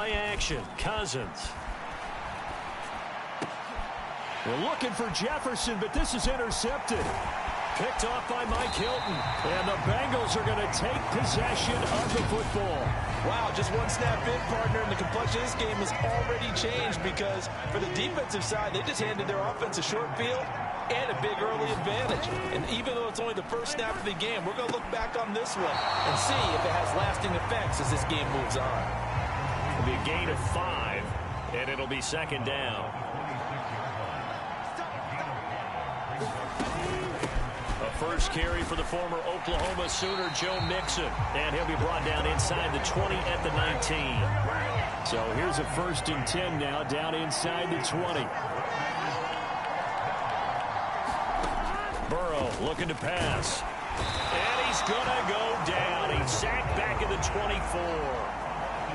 play action. Cousins. We're looking for Jefferson, but this is intercepted. Picked off by Mike Hilton. And the Bengals are going to take possession of the football. Wow, just one snap in, partner, and the complexion of this game has already changed because for the defensive side, they just handed their offense a short field and a big early advantage. And even though it's only the first snap of the game, we're going to look back on this one and see if it has lasting effects as this game moves on. It'll be a gain of 5, and it'll be second down. First carry for the former Oklahoma Sooner, Joe Mixon. And he'll be brought down inside the 20 at the 19. So here's a 1st and 10 now, down inside the 20. Burrow looking to pass. And he's going to go down. He's sacked back at the 24.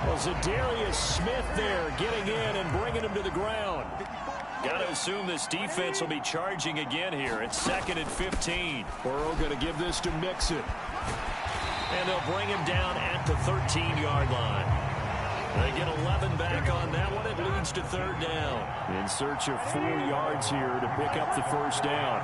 Well, Zadarius Smith there getting in and bringing him to the ground. Got to assume this defense will be charging again here. It's 2nd and 15. Burrow going to give this to Mixon. And they'll bring him down at the 13-yard line. They get 11 back on that one. It leads to 3rd down. In search of 4 yards here to pick up the 1st down.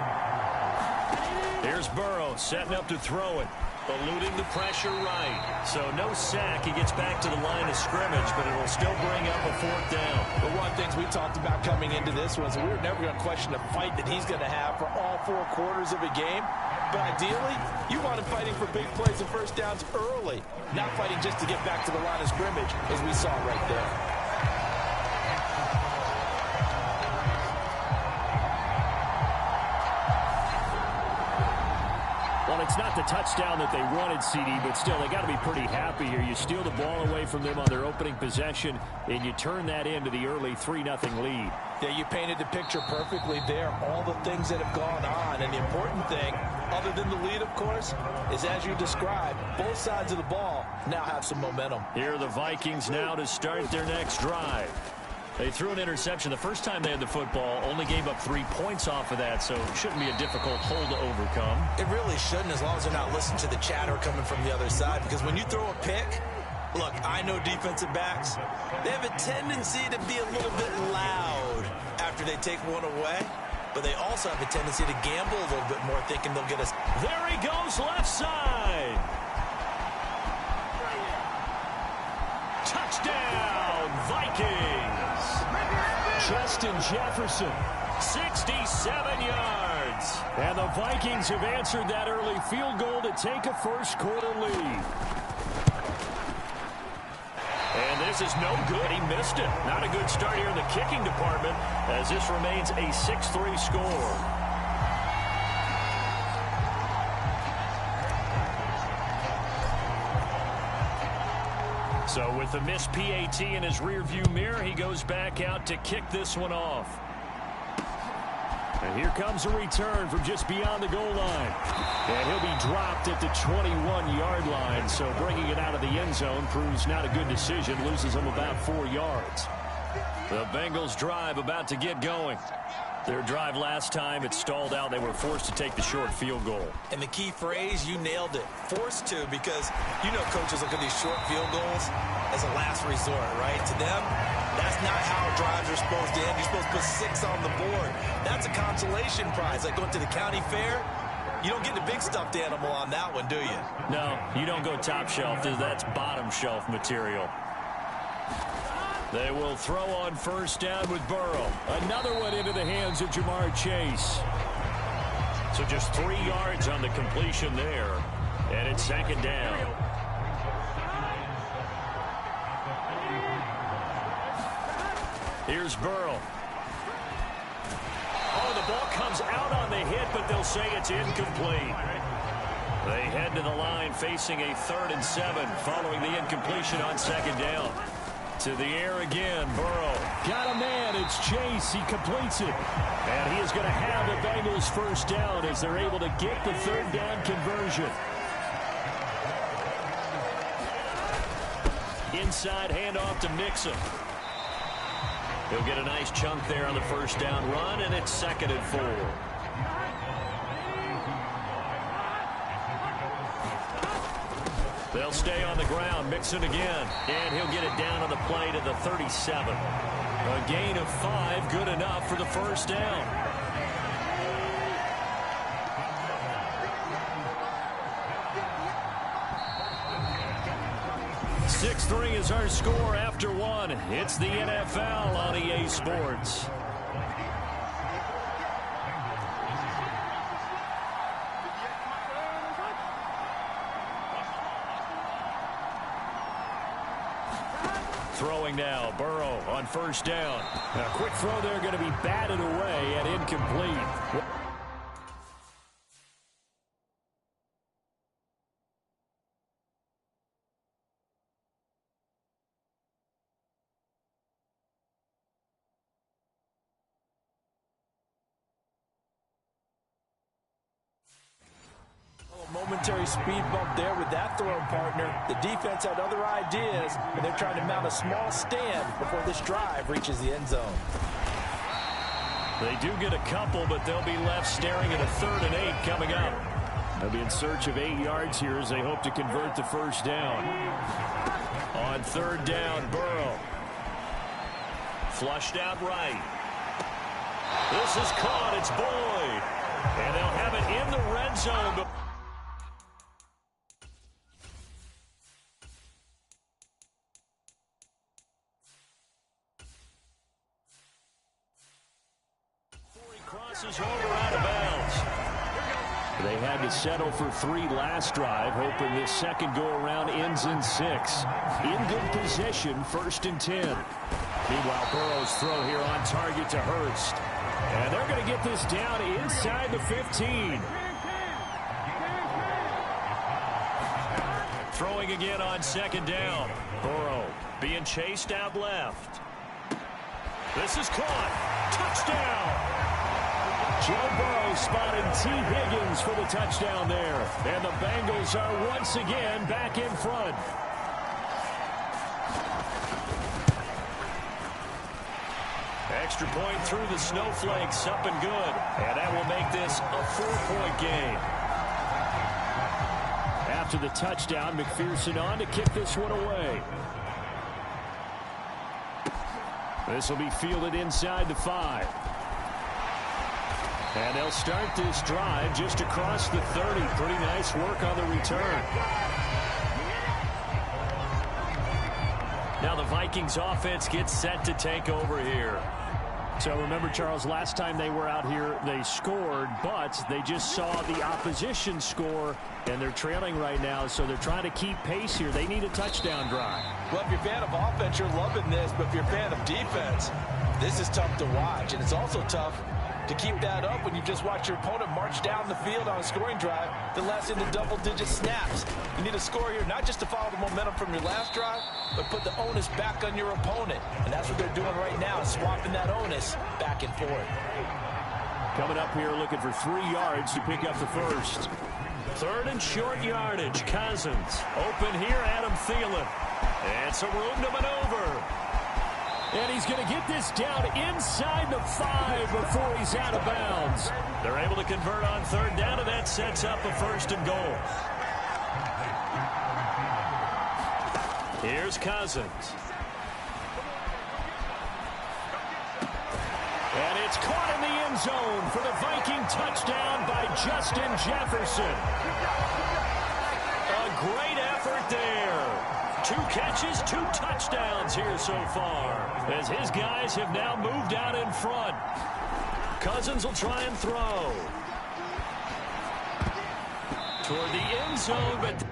Here's Burrow setting up to throw it. Eluding the pressure right. So no sack. He gets back to the line of scrimmage, but it will still bring up a 4th down. But one of the things we talked about coming into this was we were never going to question the fight that he's going to have for all 4 quarters of a game. But ideally, you want him fighting for big plays and first downs early, not fighting just to get back to the line of scrimmage, as we saw right there. It's not the touchdown that they wanted, CD, but still, they got to be pretty happy here. You steal the ball away from them on their opening possession, and you turn that into the early 3-0 lead. Yeah, you painted the picture perfectly there. All the things that have gone on, and the important thing, other than the lead, of course, is as you described, both sides of the ball now have some momentum. Here are the Vikings now to start their next drive. They threw an interception the first time they had the football, only gave up 3 points off of that, so it shouldn't be a difficult hole to overcome. It really shouldn't, as long as they're not listening to the chatter coming from the other side, because when you throw a pick, look, I know defensive backs, they have a tendency to be a little bit loud after they take one away, but they also have a tendency to gamble a little bit more, thinking they'll get us. There he goes, left side. Touchdown, Vikings. Justin Jefferson. 67 yards. And the Vikings have answered that early field goal to take a first-quarter lead. And this is no good. He missed it. Not a good start here in the kicking department as this remains a 6-3 score. So with the missed PAT in his rearview mirror, he goes back out to kick this one off. And here comes a return from just beyond the goal line. And he'll be dropped at the 21-yard line. So bringing it out of the end zone proves not a good decision. Loses him about 4 yards. The Bengals drive about to get going. Their drive last time, it stalled out. They were forced to take the short field goal. And the key phrase, you nailed it. Forced to, because you know coaches look at these short field goals as a last resort, right? To them, that's not how drives are supposed to end. You're supposed to put 6 on the board. That's a consolation prize. Like going to the county fair, you don't get the big stuffed animal on that one, do you? No, you don't go top shelf. That's bottom shelf material. They will throw on first down with Burrow. Another one into the hands of Jamar Chase. So just 3 yards on the completion there. And it's second down. Here's Burrow. Oh, the ball comes out on the hit, but they'll say it's incomplete. They head to the line facing a 3rd and 7 following the incompletion on second down. To the air again, Burrow. Got a man, it's Chase, he completes it. And he is going to have the Bengals first down as they're able to get the 3rd down conversion. Inside handoff to Mixon. He'll get a nice chunk there on the first down run, and it's 2nd and 4. They'll stay on the ground, mix it again, and he'll get it down on the play to the 37. A gain of 5, good enough for the first down. 6-3 is our score after 1. It's the NFL on EA Sports. Throwing now, Burrow on first down. A quick throw there, going to be batted away and incomplete. Momentary speed bump there with that throwing partner. The defense had other ideas, and they're trying to mount a small stand before this drive reaches the end zone. They do get a couple, but they'll be left staring at a 3rd and 8 coming up. They'll be in search of 8 yards here as they hope to convert the first down. On 3rd down, Burrow. Flushed out right. This is caught. It's Boyd. And they'll have it in the red zone. Crosses over out of bounds. They had to settle for 3 last drive, hoping this second go-around ends in 6. In good position, 1st and 10. Meanwhile, Burrow's throw here on target to Hurst. And they're going to get this down inside the 15. Throwing again on 2nd down. Burrow being chased out left. This is caught. Touchdown! Joe Burrow spotting T. Higgins for the touchdown there. And the Bengals are once again back in front. Extra point through the snowflakes, up and good. And that will make this a 4-point game. After the touchdown, McPherson on to kick this one away. This will be fielded inside the 5. And they'll start this drive just across the 30. Pretty nice work on the return. Now the Vikings offense gets set to take over here. So remember, Charles, last time they were out here, they scored, but they just saw the opposition score, and they're trailing right now, so they're trying to keep pace here. They need a touchdown drive. Well, if you're a fan of offense, you're loving this, but if you're a fan of defense, this is tough to watch, and it's also tough to keep that up when you just watch your opponent march down the field on a scoring drive that lasts into double-digit snaps. You need a score here not just to follow the momentum from your last drive, but put the onus back on your opponent. And that's what they're doing right now, swapping that onus back and forth. Coming up here looking for 3 yards to pick up the first. 3rd and short yardage. Cousins open here. Adam Thielen. And some room to maneuver. And he's going to get this down inside the 5 before he's out of bounds. They're able to convert on 3rd down, and that sets up a 1st and goal. Here's Cousins. And it's caught in the end zone for the Viking touchdown by Justin Jefferson. A great effort there. 2 catches, 2 touchdowns here so far, as his guys have now moved out in front. Cousins will try and throw toward the end zone, but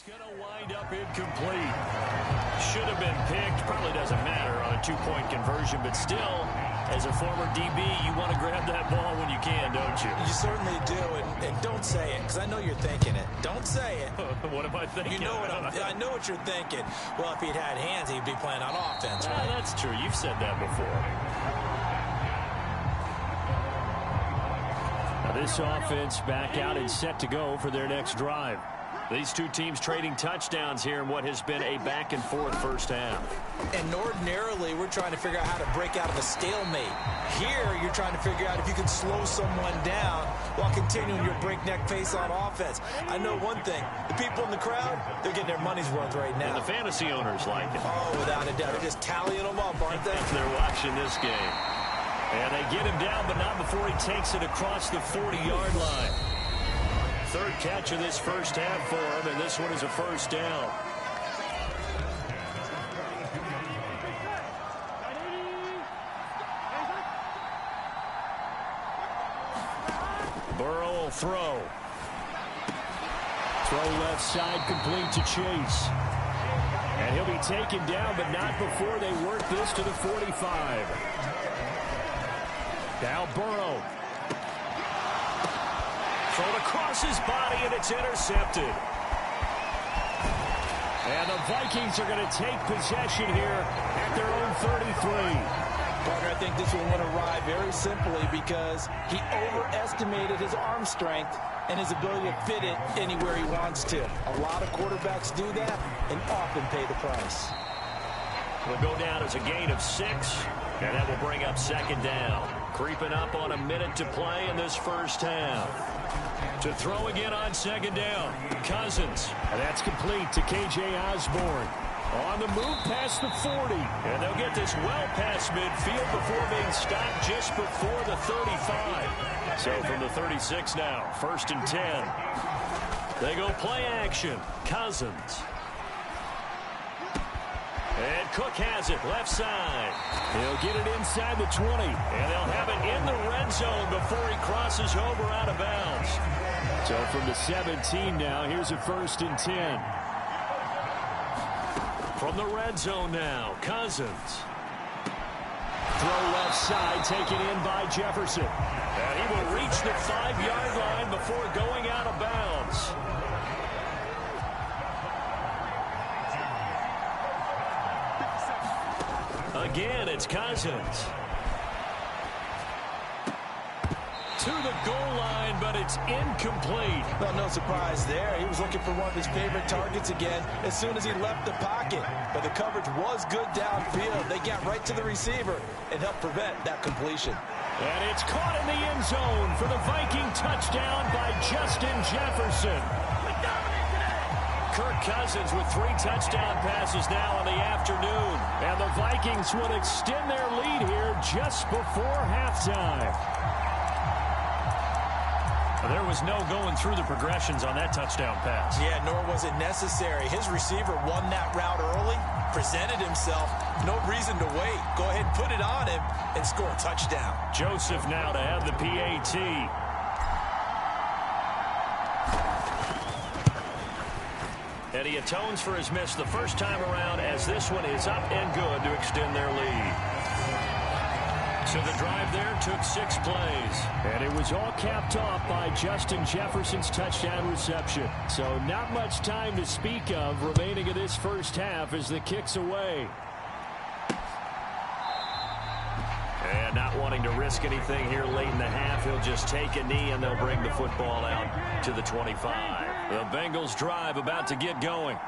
going to wind up incomplete. Should have been picked. Probably doesn't matter on a 2-point conversion, but still, as a former DB, you want to grab that ball when you can, don't you? You certainly do, and don't say it, because I know you're thinking it. Don't say it. What am I thinking? You know what I know what you're thinking. Well, if he'd had hands, he'd be playing on offense, right? That's true. You've said that before. This offense back out and set to go for their next drive. These two teams trading touchdowns here in what has been a back-and-forth first half. And ordinarily, we're trying to figure out how to break out of a stalemate. Here, you're trying to figure out if you can slow someone down while continuing your breakneck pace on offense. I know one thing. The people in the crowd, they're getting their money's worth right now. And the fantasy owners like it. Oh, without a doubt. They're just tallying them up, aren't they? They're watching this game. And they get him down, but not before he takes it across the 40-yard line. Third catch of this first half for him, and this one is a first down. Burrow will throw. Throw left side, complete to Chase. And he'll be taken down, but not before they work this to the 45. Now Burrow. Thrown across his body, and it's intercepted. And the Vikings are going to take possession here at their own 33. Parker, I think this one went awry very simply because he overestimated his arm strength and his ability to fit it anywhere he wants to. A lot of quarterbacks do that and often pay the price. Will go down as a gain of 6, and that will bring up second down. Creeping up on a minute to play in this first half. To throw again on second down, Cousins. And that's complete to K.J. Osborne. On the move past the 40. And they'll get this well past midfield before being stopped just before the 35. So from the 36 now, 1st and 10. They go play action. Cousins. And Cook has it, left side. He'll get it inside the 20. And they'll have it in the red zone before he crosses over out of bounds. So from the 17 now, here's a 1st and 10. From the red zone now, Cousins. Throw left side, taken in by Jefferson. And he will reach the 5-yard line before going out of bounds. Again, it's Cousins. To the goal line, but it's incomplete. Well, no surprise there. He was looking for one of his favorite targets again as soon as he left the pocket. But the coverage was good downfield. They got right to the receiver and helped prevent that completion. And it's caught in the end zone for the Viking touchdown by Justin Jefferson. Kirk Cousins with 3 touchdown passes now in the afternoon. And the Vikings will extend their lead here just before halftime. There was no going through the progressions on that touchdown pass. Yeah, nor was it necessary. His receiver won that route early, presented himself. No reason to wait. Go ahead and put it on him and score a touchdown. Joseph now to have the PAT. And he atones for his miss the first time around as this one is up and good to extend their lead. So the drive there took 6 plays. And it was all capped off by Justin Jefferson's touchdown reception. So not much time to speak of remaining in this first half as the kick's away. And not wanting to risk anything here late in the half, he'll just take a knee and they'll bring the football out to the 25. The Bengals drive about to get going.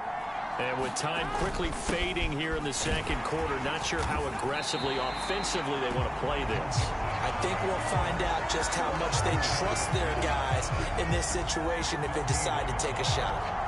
And with time quickly fading here in the second quarter, not sure how aggressively, offensively they want to play this. I think we'll find out just how much they trust their guys in this situation if they decide to take a shot.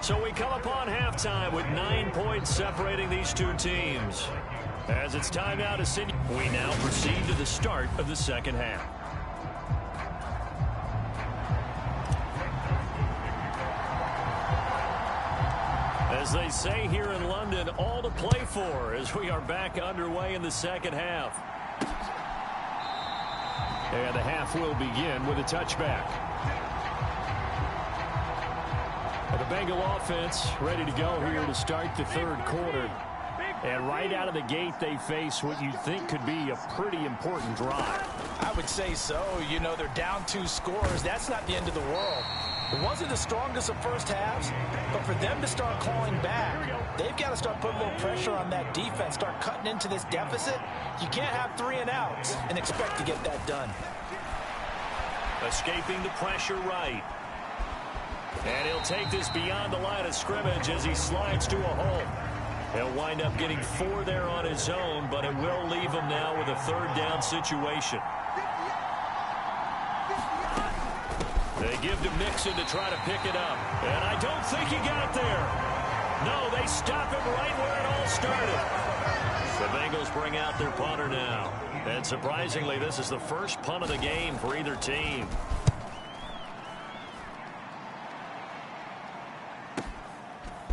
So we come upon halftime with 9 points separating these two teams. As it's time now to send, we now proceed to the start of the second half. As they say here in London, all to play for as we are back underway in the second half. And the half will begin with a touchback. The Bengal offense ready to go here to start the third quarter. And right out of the gate, they face what you think could be a pretty important drive. I would say so. You know, they're down 2 scores. That's not the end of the world. It wasn't the strongest of first halves, but for them to start clawing back, they've got to start putting a little pressure on that defense, start cutting into this deficit. You can't have 3 and outs and expect to get that done. Escaping the pressure right. And he'll take this beyond the line of scrimmage as he slides to a hole. He'll wind up getting 4 there on his own, but it will leave him now with a 3rd down situation. They give to Mixon to try to pick it up. And I don't think he got there. No, they stop him right where it all started. The Bengals bring out their punter now. And surprisingly, this is the first punt of the game for either team.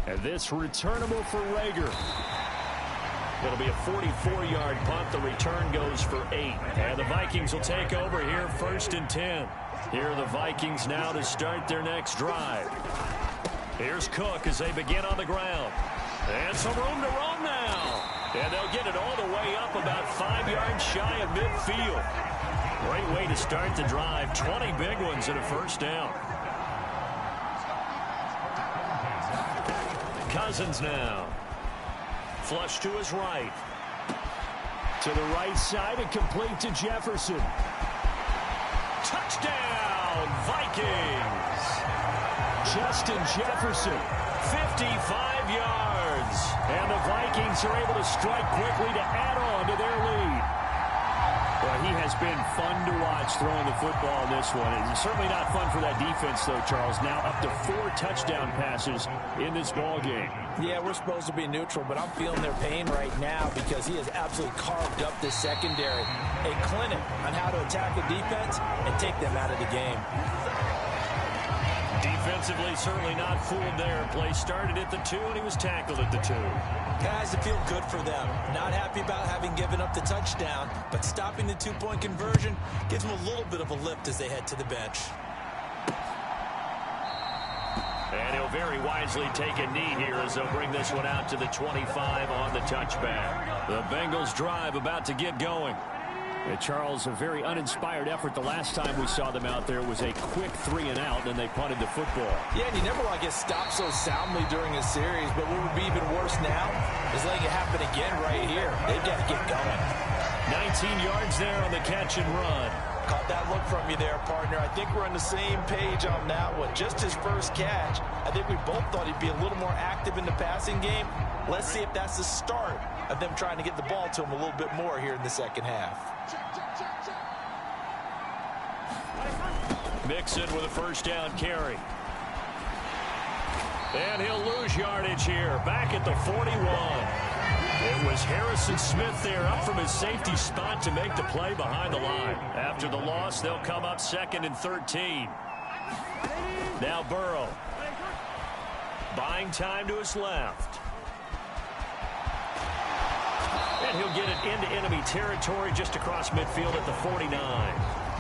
And this returnable for Rager. It'll be a 44-yard punt. The return goes for 8. And the Vikings will take over here, 1st and 10. Here are the Vikings now to start their next drive. Here's Cook as they begin on the ground. And some room to roam now. And they'll get it all the way up about 5 yards shy of midfield. Great way to start the drive. 20 big ones and a 1st down. Cousins now. Flush to his right. To the right side and complete to Jefferson. Touchdown, Vikings. Justin Jefferson, 55 yards. And the Vikings are able to strike quickly to add on to their lead. Well, he has been fun to watch throwing the football in this one. It's certainly not fun for that defense, though, Charles. Now up to 4 touchdown passes in this ball game. Yeah, we're supposed to be neutral, but I'm feeling their pain right now because he has absolutely carved up this secondary. A clinic on how to attack the defense and take them out of the game. Defensively, certainly not fooled there. Play started at the 2, and he was tackled at the 2. Guys, it feels good for them. Not happy about having given up the touchdown, but stopping the 2-point conversion gives them a little bit of a lift as they head to the bench. And he'll very wisely take a knee here as they'll bring this one out to the 25 on the touchback. The Bengals drive about to get going. Charles, a very uninspired effort. The last time we saw them out there was a quick 3 and out, and they punted the football. Yeah, and you never want to get stopped so soundly during a series, but what would be even worse now is letting it happen again right here. They've got to get going. 19 yards there on the catch and run. Caught that look from you there, partner. I think we're on the same page on that one. Just his first catch. I think we both thought he'd be a little more active in the passing game. Let's see if that's the start of them trying to get the ball to him a little bit more here in the second half. Mixon with a 1st down carry. And he'll lose yardage here. Back at the 41. It was Harrison Smith there up from his safety spot to make the play behind the line. After the loss, they'll come up 2nd and 13. Now Burrow. Buying time to his left. And he'll get it into enemy territory just across midfield at the 49.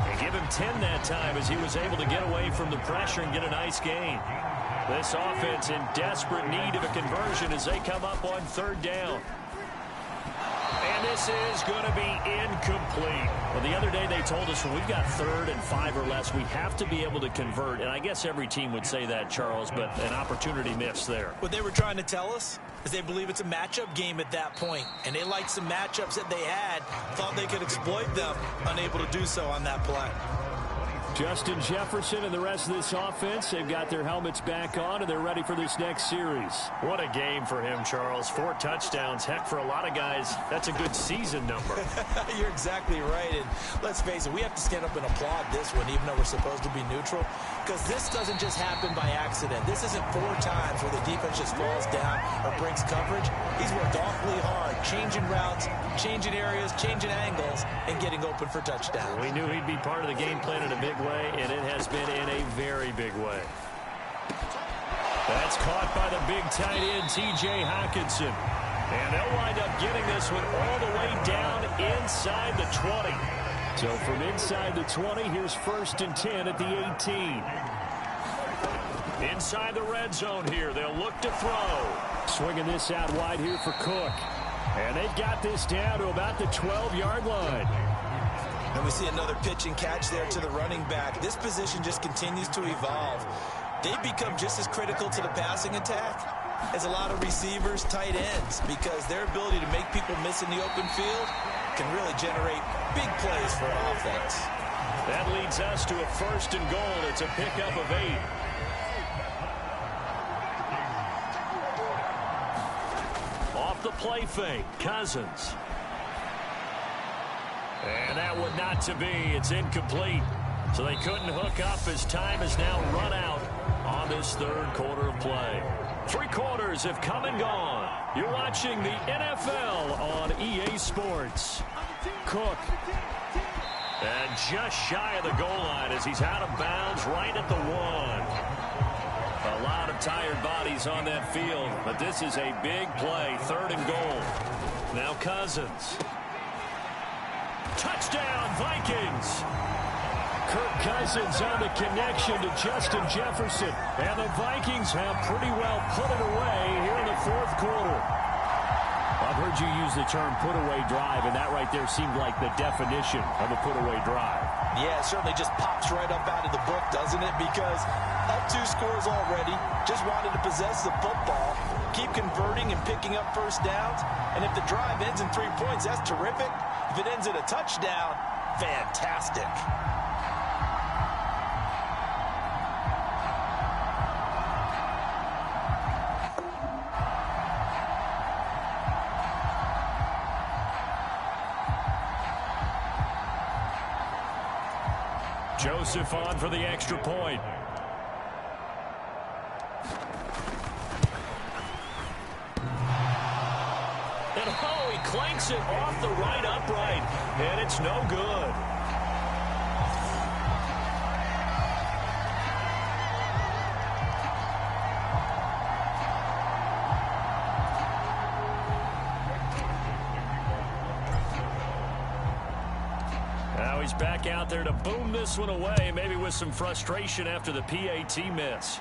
And give him 10 that time as he was able to get away from the pressure and get a nice gain. This offense in desperate need of a conversion as they come up on 3rd down. And this is going to be incomplete. Well, the other day they told us when we've got 3rd and 5 or less, we have to be able to convert. And I guess every team would say that, Charles, but an opportunity missed there. What they were trying to tell us is they believe it's a matchup game at that point. And they liked some matchups that they had, thought they could exploit them, unable to do so on that play. Justin Jefferson and the rest of this offense, they've got their helmets back on, and they're ready for this next series. What a game for him, Charles. 4 touchdowns. Heck, for a lot of guys, that's a good season number. You're exactly right. And let's face it, we have to stand up and applaud this one, even though we're supposed to be neutral, because this doesn't just happen by accident. This isn't 4 times where the defense just falls down or breaks coverage. He's worked awfully hard, changing routes, changing areas, changing angles, and getting open for touchdowns. We knew he'd be part of the game plan in a big way, and it has been in a very big way. That's caught by the big tight end, T.J. Hockenson. And they'll wind up getting this one all the way down inside the 20. So from inside the 20, here's 1st and 10 at the 18. Inside the red zone here, they'll look to throw. Swinging this out wide here for Cook. And they've got this down to about the 12-yard line. And we see another pitch and catch there to the running back. This position just continues to evolve. they become just as critical to the passing attack as a lot of receivers, tight ends, because their ability to make people miss in the open field can really generate big plays for an offense. That leads us to a 1st and goal. It's a pickup of 8. Off the play fake, Cousins. And that one not to be. It's incomplete. So they couldn't hook up as time is now run out on this 3rd quarter of play. 3 quarters have come and gone. You're watching the NFL on EA Sports. Cook. And just shy of the goal line as he's out of bounds right at the 1. A lot of tired bodies on that field, but this is a big play. 3rd and goal. Now Cousins. Touchdown, Vikings. Kirk Cousins on the connection to Justin Jefferson. And the Vikings have pretty well put it away here in the 4th quarter. I've heard you use the term put-away drive, and that right there seemed like the definition of a put-away drive. Yeah, it certainly just pops right up out of the book, doesn't it? Because up 2 scores already, just wanted to possess the football, keep converting and picking up 1st downs. And if the drive ends in 3 points, that's terrific. If it ends in a touchdown, fantastic. Joseph on for the extra point. And oh, he clanks it off the right upright, and it's no good. Now he's back out there to boom this one away, maybe with some frustration after the PAT miss.